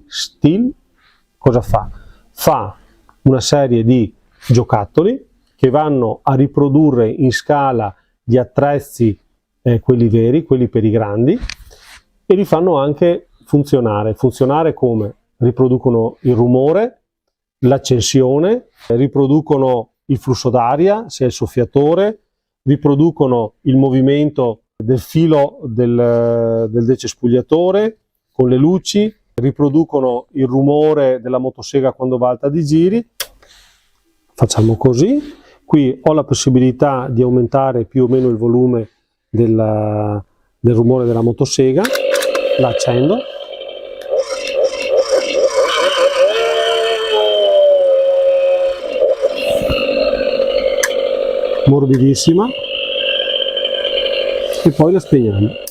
Steel cosa fa? Fa una serie di giocattoli che vanno a riprodurre in scala gli attrezzi, quelli veri, quelli per i grandi, e li fanno anche funzionare. Funzionare come? Riproducono il rumore, l'accensione, riproducono il flusso d'aria, se è il soffiatore, riproducono il movimento del filo del decespugliatore con le luci, riproducono il rumore della motosega quando va alta di giri. Facciamo così. Qui ho la possibilità di aumentare più o meno il volume del rumore della motosega. La accendo. Morbidissima. E poi la spegniamo.